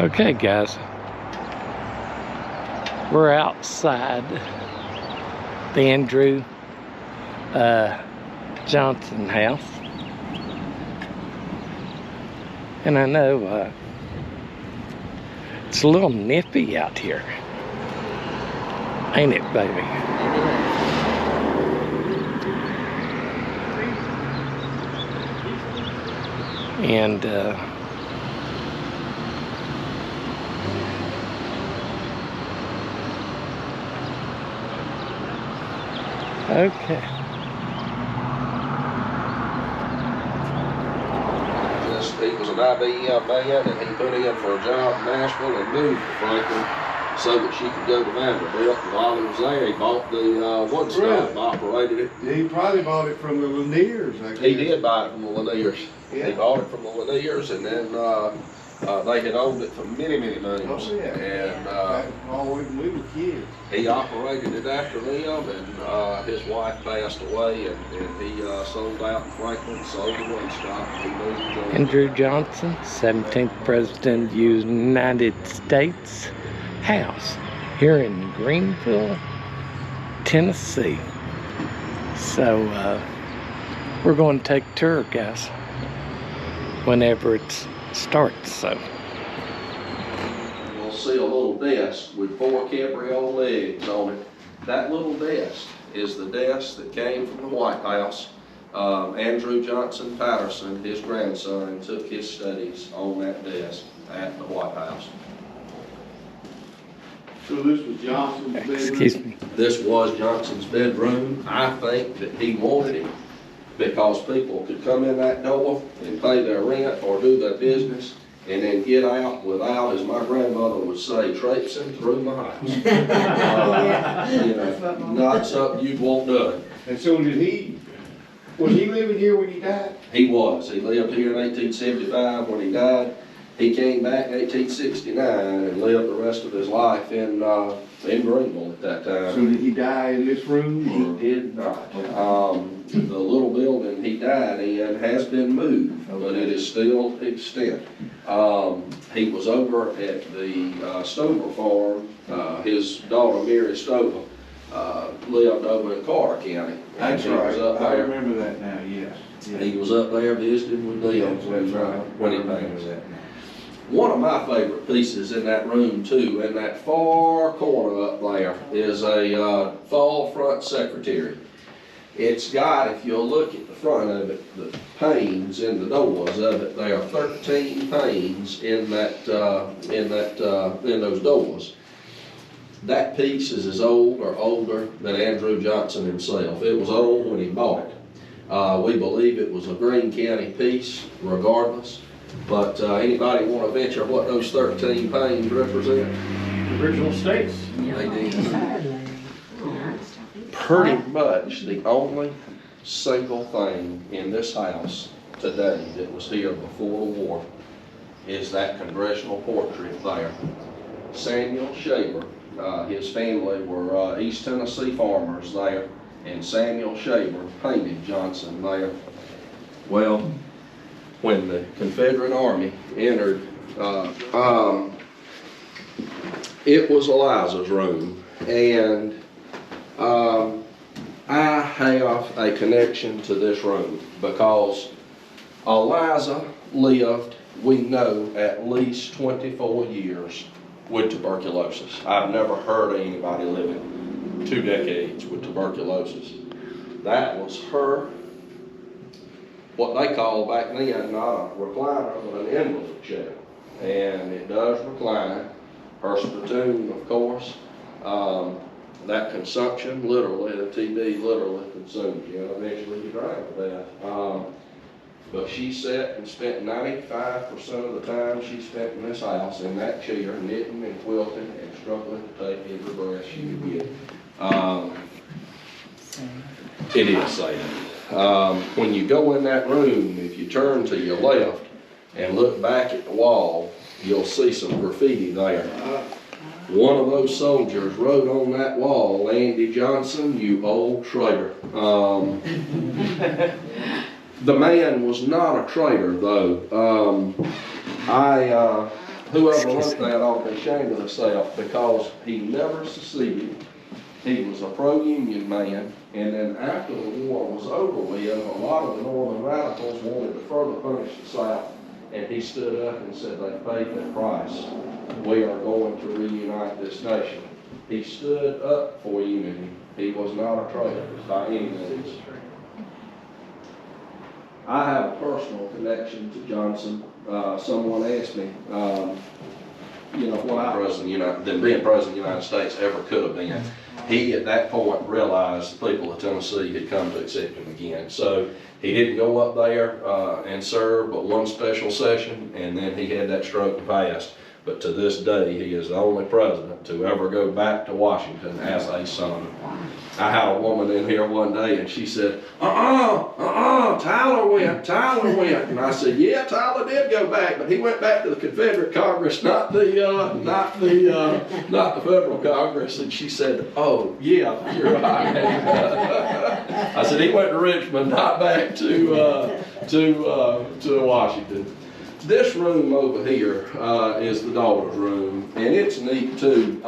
Okay, guys, we're outside the Andrew Johnson house, and I know it's a little nippy out here, ain't it, baby? And okay. He was an IBM man, and he put in for a job in Nashville and moved to Franklin so that she could go to Vanderbilt. And while he was there, he bought the wood stove and operated it. He probably bought it from the Laniers, I guess. He did buy it from the Laniers. Yeah. He bought it from the Laniers, and then they had owned it for many, many moons. Oh, yeah. And when we were kids. he operated it after them, and his wife passed away, and he sold out in Franklin, sold the wood stock, and he moved to Georgia. Andrew Johnson, 17th President of the United States house here in Greenville, Tennessee. So we're going to take a tour, guys, whenever it starts. So You'll see a little desk with 4 cabriole legs on it. That little desk is the desk that came from the White House. Andrew Johnson Patterson, his grandson, took his studies on that desk at the White House. So this was Johnson's bedroom? excuse me. This was Johnson's bedroom. I think that he wanted it because people could come in that door and pay their rent or do their business and then get out without, as my grandmother would say, traipsing through my house. You know, not something you'd want done. And so was he living here when he died? He was. He lived here in 1875 when he died. He came back in 1869 and lived the rest of his life in Greenville at that time. So did he die in this room? He did not. The little building he died in has been moved, but it is still extant. He was over at the Stover farm. His daughter, Mary Stover, lived over in Carter County. That's right. I remember that now, yes. He was up there visiting with them when he passed. One of my favorite pieces in that room too, in that far corner up there, is a fall front secretary. It's got, if you'll look at the front of it, the panes in the doors of it, there are 13 panes in those doors. That piece is as old or older than Andrew Johnson himself. It was old when he bought it. We believe it was a Greene County piece, regardless. But anybody want to venture what those 13 panes represent? Original states. They did. Pretty much the only single thing in this house today that was here before the war is that congressional portrait there. Samuel Shaver, his family were East Tennessee farmers there, and Samuel Shaver painted Johnson there. Well, when the Confederate Army entered, it was Eliza's room, and I have a connection to this room because Eliza lived, we know, at least 24 years with tuberculosis. I've never heard of anybody living 2 decades with tuberculosis. That was her, what they called back then, not a recliner, but an invalid chair. And it does recline. Her spittoon, of course, that consumption, literally, the TB literally consumes you, and eventually you die to death. But she sat and spent 95% of the time she spent in this house in that chair, knitting and quilting and struggling to take every breath she could get. It is sad. When you go in that room, if you turn to your left and look back at the wall, you'll see some graffiti there. One of those soldiers wrote on that wall, "Andy Johnson, you old traitor." The man was not a traitor, though. whoever wrote that ought to be ashamed of themselves, because he never seceded. He was a pro-union man, and then after the war was over with, a lot of the northern radicals wanted to further punish the South, and he stood up and said they paid their price. We are going to reunite this nation. He stood up for unity. He was not a traitor by any means. I have a personal connection to Johnson. Someone asked me, what being president of the United States ever could have been. He, at that point, realized the people of Tennessee had come to accept him again. So he didn't go up there and serve but one special session, and then he had that stroke and passed. But to this day, he is the only president to ever go back to Washington as a son. I had a woman in here one day, and she said, Tyler went. And I said, yeah, Tyler did go back, but he went back to the Confederate Congress, not the federal Congress. And she said, oh, yeah, you're right. I said, he went to Richmond, not back to Washington. This room over here is the daughter's room, and it's neat too.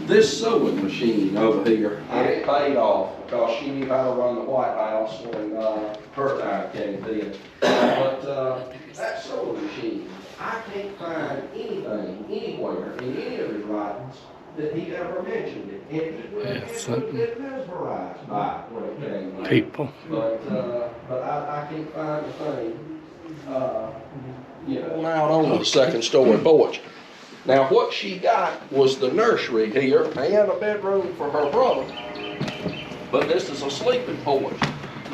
This sewing machine over here, and it paid off because she knew how to run the White House when her time came then. But that sewing machine, I can't find anything anywhere in any of his writings that he ever mentioned it. And he was mesmerized by it when it came. People. But I can't find a thing. Out on the second story porch. Now what she got was the nursery here and a bedroom for her brother, but this is a sleeping porch.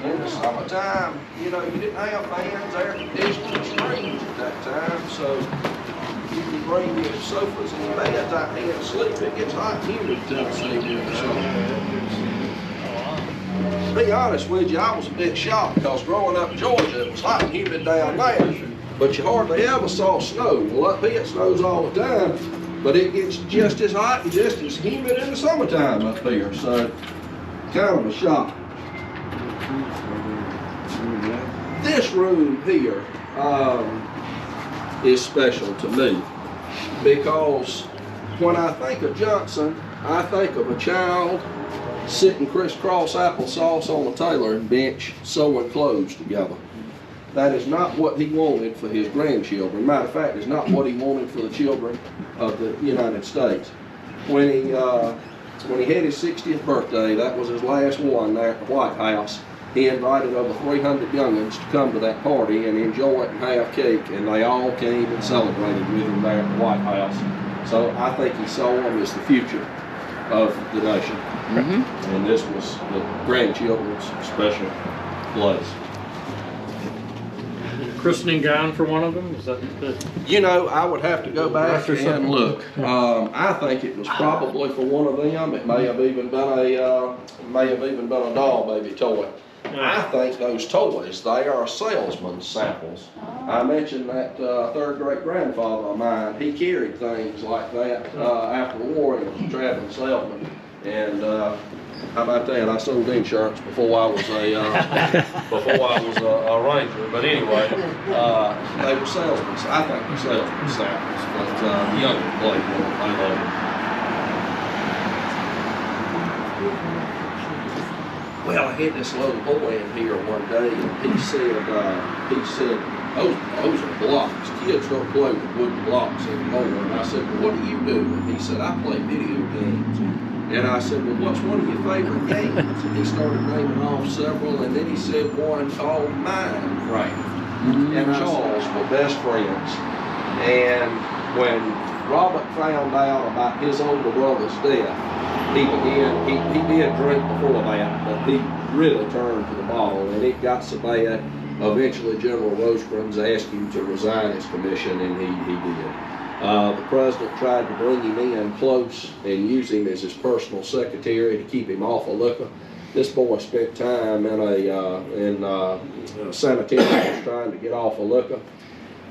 In the summertime, you didn't have fans, air conditioning, and screens at that time, so you can bring your sofas and beds out here and sleep. It gets hot and humid in Tennessee during the summer. To be honest with you, I was a bit shocked because growing up in Georgia, it was hot and humid down there, but you hardly ever saw snow. Well, up here it snows all the time, but it gets just as hot and just as humid in the summertime up here, so kind of a shock. This room here is special to me because when I think of Johnson, I think of a child sitting crisscross applesauce on a tailoring bench sewing clothes together. That is not what he wanted for his grandchildren. Matter of fact, it's not what he wanted for the children of the United States. When he had his 60th birthday, that was his last one there at the White House, he invited over 300 young'uns to come to that party and enjoy it and have cake, and they all came and celebrated with him there at the White House. So I think he saw him as the future of the nation. Mm-hmm. And this was the grandchildren's special place. Christening gown for one of them? Is that the... I would have to go back and look. I think it was probably for one of them. It may have even been a doll baby toy. I think those toys, they are salesman's samples. I mentioned that third great grandfather of mine, he carried things like that after the war. He was a traveling salesman. And how about that? I sold insurance before I was a ranger. But anyway, they were salesmen. I think they're salesmen samples. But the younger played more. I love it. Well, I had this little boy in here one day, and he said, those are blocks. Kids don't play with wooden blocks anymore. And I said, well, what do you do? And he said, I play video games. And I said, well, what's one of your favorite games? And he started naming off several, and then he said one called Minecraft. Mm-hmm. And Charles were best friends. And when Robert found out about his older brother's death, he did drink before that, but he really turned to the bottle, and it got so bad, eventually General Rosecrans asked him to resign his commission, and he did. The president tried to bring him in close and use him as his personal secretary to keep him off of liquor. This boy spent time in a sanitarium trying to get off of liquor.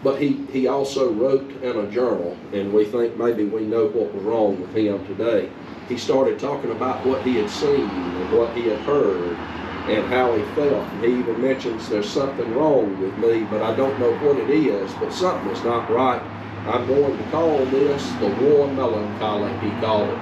But he also wrote in a journal, and we think maybe we know what was wrong with him today. He started talking about what he had seen and what he had heard, and how he felt. And he even mentions there's something wrong with me, but I don't know what it is, but something is not right. I'm going to call this the war melancholy, he called it.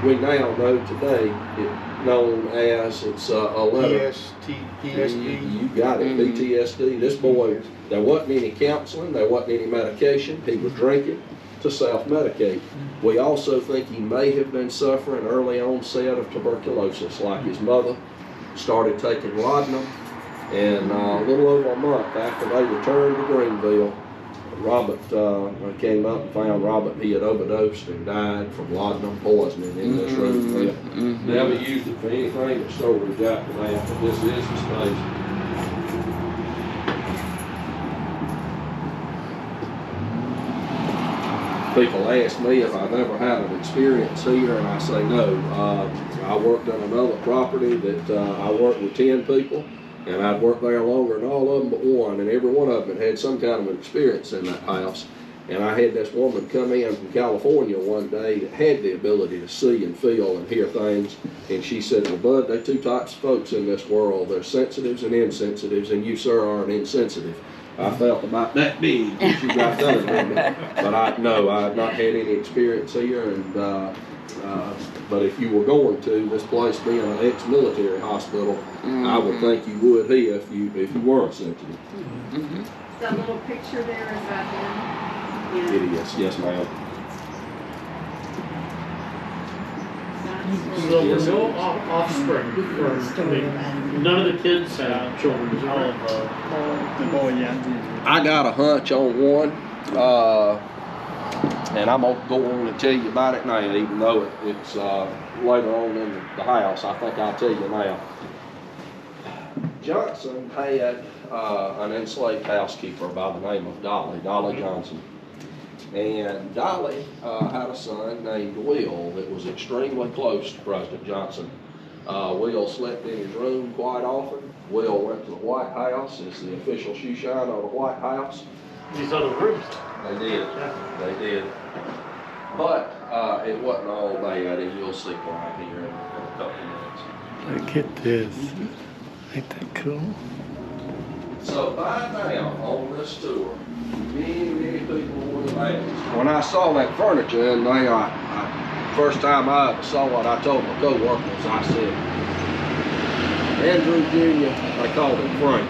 We now know today it's known as, it's a letter. PTSD. You got it, PTSD. This boy, there wasn't any counseling, there wasn't any medication. He was drinking to self-medicate. We also think he may have been suffering early onset of tuberculosis, like his mother started taking laudanum, and a little over a month after they returned to Greenville, Robert came up and found Robert, he had overdosed and died from laudanum poisoning in this room. Never used it for anything but storage after that, but this is the space. People ask me if I've ever had an experience here, and I say no. I worked on another property that I worked with 10 people, and I'd worked there longer than all of them but one, and every one of them had some kind of an experience in that house. And I had this woman come in from California one day that had the ability to see and feel and hear things, and she said, well, Bud, there are two types of folks in this world. There's sensitives and insensitives, and you, sir, are an insensitive. I felt about that big when she got done with me. But I've not had any experience here, and but if you were going to, this place being an ex-military hospital, I would think you would here if you weren't sensitive. That little picture there, is that him? It is, yes ma'am. So there's no offspring none of the kids have children, all of The boy, yeah. I got a hunch on one, and I'm gonna go on and tell you about it now, even though it's later on in the house. I think I'll tell you now. Johnson had an enslaved housekeeper by the name of Dolly Johnson. And Dolly had a son named Will that was extremely close to President Johnson. Will slept in his room quite often. Will went to the White House as the official shoe shine of the White House. these other rooms. They did. They did. But it wasn't all bad, and you'll see why here in a couple of minutes. Look at this. Ain't that cool? So by now on this tour, many people would have asked. When I saw that furniture in there, first time I ever saw it, I told my co-workers, I said, Andrew Jr., I called him Frank.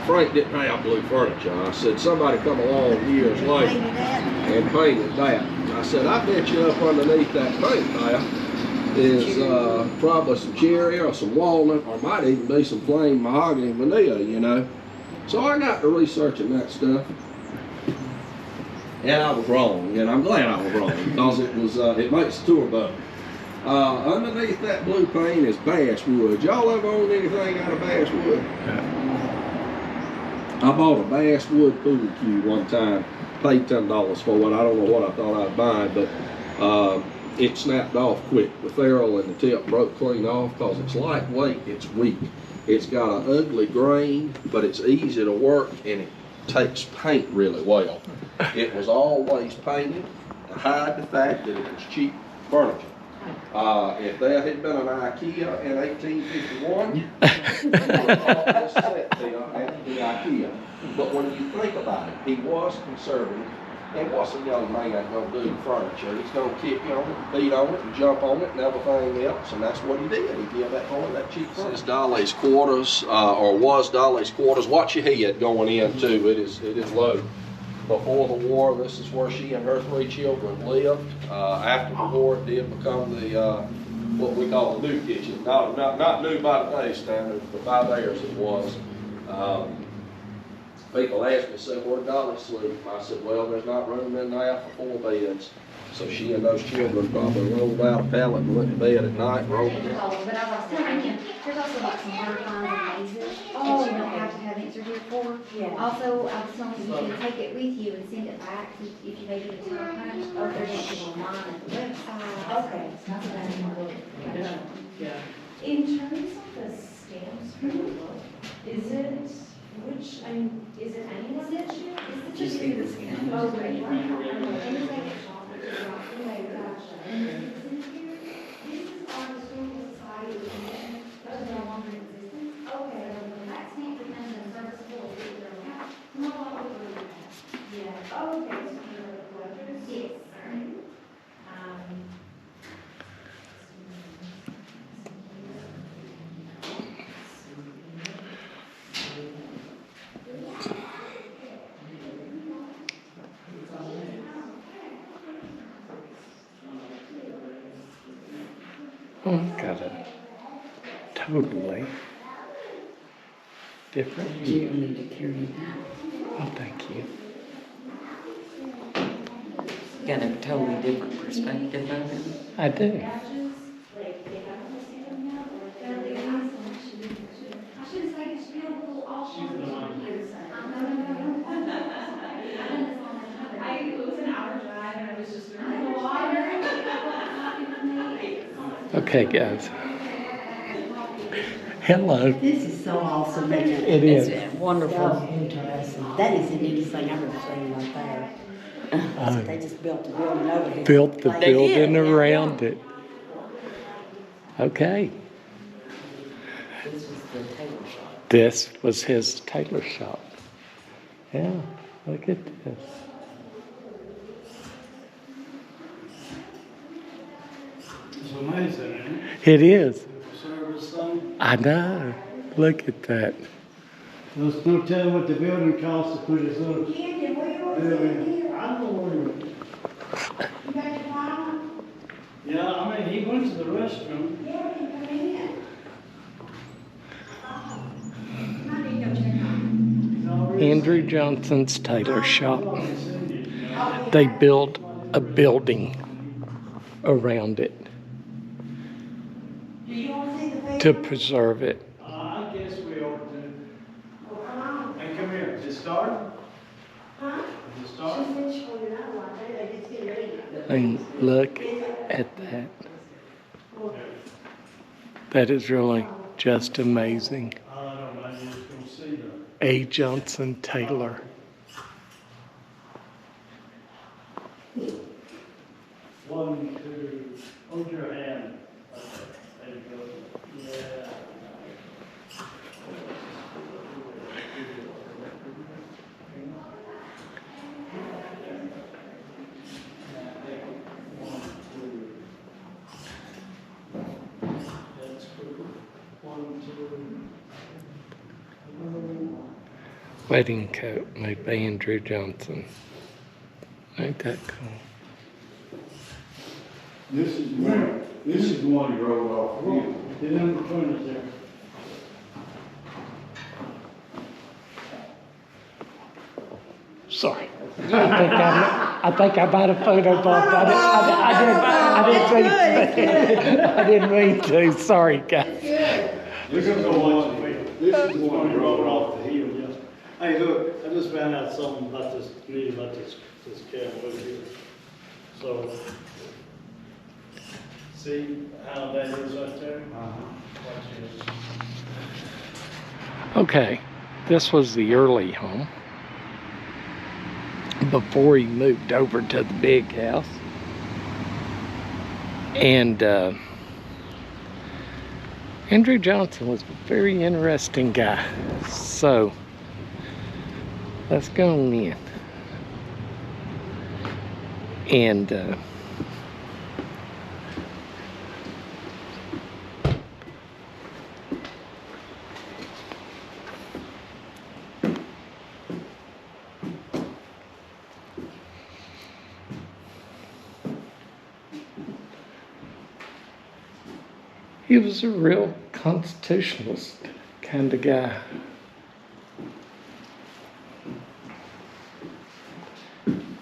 Frank didn't have blue furniture. I said, somebody come along years later and painted that. I said, I bet you up underneath that paint there is probably some cherry or some walnut, or might even be some plain mahogany vanilla, you know. So I got to researching that stuff, and I was wrong, and I'm glad I was wrong, because it makes the tour better. Underneath that blue paint is basswood. Y'all ever owned anything out of basswood? I bought a basswood pool cue one time, paid $10 for it. I don't know what I thought I'd buy, but it snapped off quick. The ferrule and the tip broke clean off because it's lightweight, it's weak. It's got an ugly grain, but it's easy to work, and it takes paint really well. It was always painted to hide the fact that it was cheap furniture. If there had been an IKEA in 1851, we would have bought this set there at the IKEA. But when you think about it, he was conservative. And what's a young man gonna do with furniture? He's gonna kick on it, beat on it, and jump on it, and everything else. And that's what he did. He gave that boy that cheap furniture. This is Dolly's quarters, or was Dolly's quarters. Watch your head going in too. It is low. Before the war, this is where she and her 3 children lived. After the war, it did become the what we call the new kitchen. Not new by today's standards, but by theirs it was. People ask me, say, where'd Dolly sleep? I said, well, there's not room in there for 4 beds. So she and those children probably rolled out a pallet and went to bed at night, rolled it. But I was telling you, there's also like some butterflies and mazes that you don't have to have answered here for. Also, I was telling you, you can take it with you and send it back if you make it a time punch, or there's anything online at the website. Okay. Not that I'm gonna look. Yeah. In terms of the stamps for the book, is it anyone that you? Just do the scan. Okay. Anything at all. Okay, gotcha. And this is our historical society. those are no longer in existence. Okay. So the tax stamp becomes a serviceable if they're out. No longer will do that. Yeah, oh, okay, so you're the collectors? Yes. Alright. Oh, got a totally different You view. don't need to carry that. Oh, thank you. Got a totally different perspective of it. I do. Like, they haven't received them yet, or They're they're the last one. I should say it's beautiful, all sorts years. No. I've done this all my time. it was an hour drive, and I was just I understand. Okay, guys. Hello. This is so awesome, isn't it? It is. It's wonderful. So interesting. That is the neatest thing I've ever seen right there. They just built the building over here. Built the Like- building yeah. around it. Okay. This was the Tailor shop. This was his tailor shop. Yeah, look at this. It's amazing, isn't it? It is. Service thing. I know. Look at that. There's no telling what the building costs to put this little Candy, where you want building. I don't know where you. You got your file? Yeah, I mean, he went to the restroom. Yeah, you come in. I need to go check on He's already Andrew Johnson's tailor shop. already seen it, you know. They built a building around it Do you want to see the face? to preserve it. I guess we ought to. Well, come on. Hey, come here. Is it started? Huh? Is it She started? said she wanted another one, they just get ready. And look at that. That is really just amazing. I don't know, maybe it's gonna see them. A. Johnson Tailor. One, two, hold your hand. Okay, there you go. Yeah. That's cool. One, two. Wedding coat made by Andrew Johnson. Ain't that cool? This is the one you rolled off. Get in between us there. Sorry. I think I might have photobombed. I didn't mean to. Sorry, guys. This is the one, this is the one you rolled off the hill, yeah. Hey, look, I just found out something about this, neat about this camp over here. So, see how that is right there? Watch this. Okay, this was the early home before he moved over to the big house. And Andrew Johnson was a very interesting guy. So let's go on in. And he was a real constitutionalist kind of guy.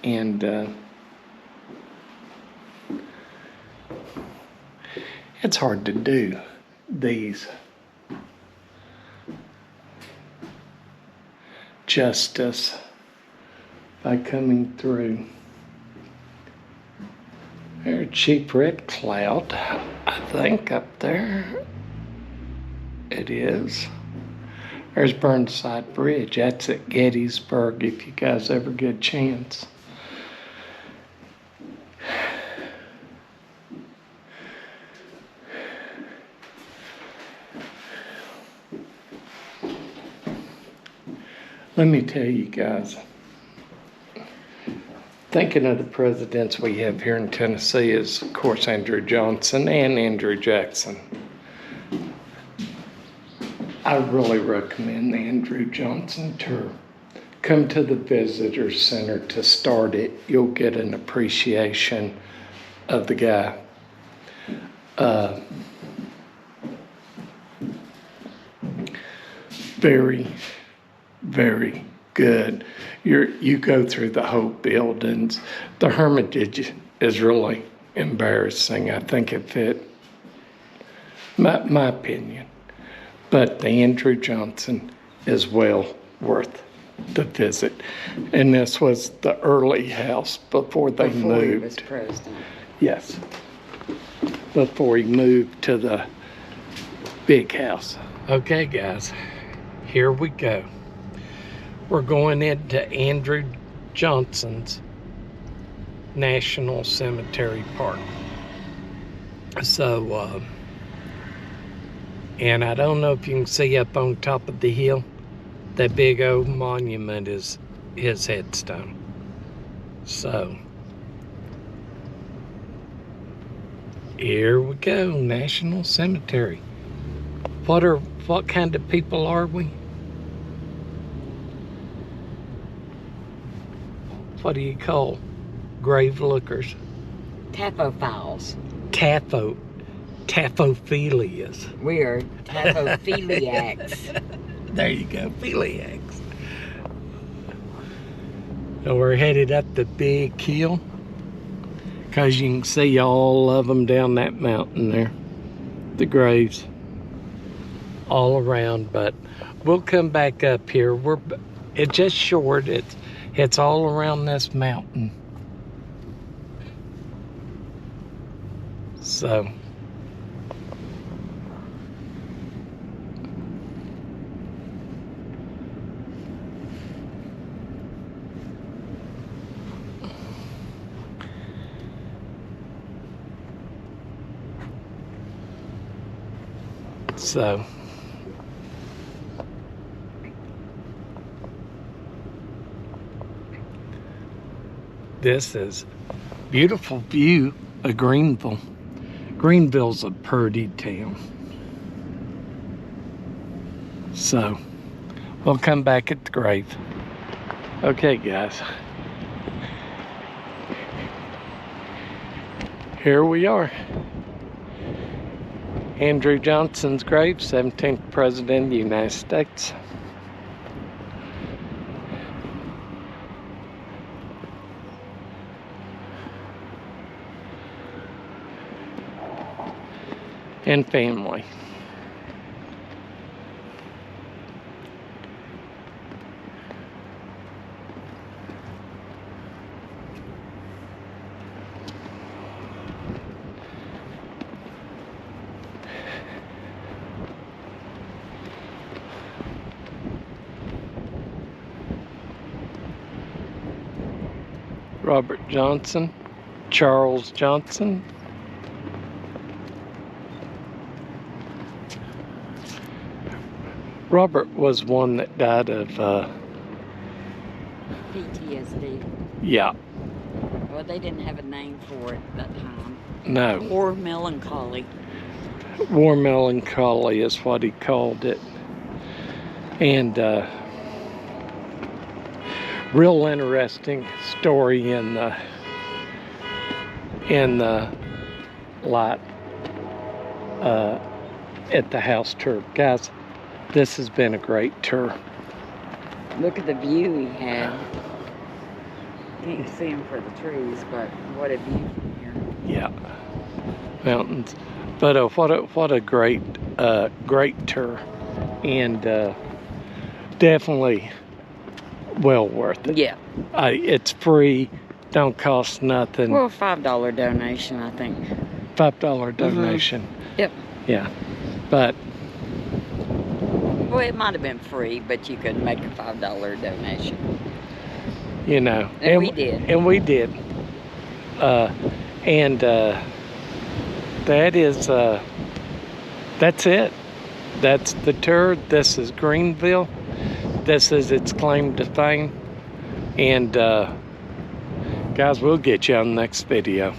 And it's hard to do these justice by coming through. There's a cheap red cloud, I think, up there. It is. There's Burnside Bridge. That's at Gettysburg if you guys ever get a chance. Let me tell you guys, thinking of the presidents we have here in Tennessee is, of course, Andrew Johnson and Andrew Jackson. I really recommend the Andrew Johnson tour. Come to the Visitor Center to start it. You'll get an appreciation of the guy. Very, very good. You go through the whole buildings. The Hermitage is really embarrassing. I think it fit my opinion. But the Andrew Johnson is well worth the visit. And this was the early house before they Before moved. he was president. Yes. Before he moved to the big house. Okay, guys, here we go. We're going into Andrew Johnson's National Cemetery Park. So, and I don't know if you can see up on top of the hill, that big old monument is his headstone. So, here we go, National Cemetery. What kind of people are we? What do you call grave lookers? Taphophiles. Taphophilias. We are taphophiliacs. There you go, philiacs. So we're headed up the big hill, because you can see all of them down that mountain there. The graves all around, but we'll come back up here. It's just short. It's all around this mountain. So this is beautiful view of Greenville. Greenville's a pretty town. So we'll come back at the grave. Okay, guys. Here we are. Andrew Johnson's grave, 17th President of the United States. And family. Robert Johnson, Charles Johnson. Robert was one that died of, PTSD. yeah, Well, they didn't have a name for it at that time. no. Or melancholy. War melancholy is what he called it. And real interesting story in the lot at the house tour. Guys, this has been a great tour. Look at the view he had. Can't see him for the trees, but what a view from here. Yeah, mountains. But what a great tour, and definitely well worth it. Yeah. It's free, don't cost nothing. Well, $5 donation, I think. $5 donation. Yep. Yeah, but Well, it might have been free, but you could make a $5 donation. you know, And we did. And we did. That is that's it. That's the tour. This is Greenville. this is its claim to fame. And guys, we'll get you on the next video.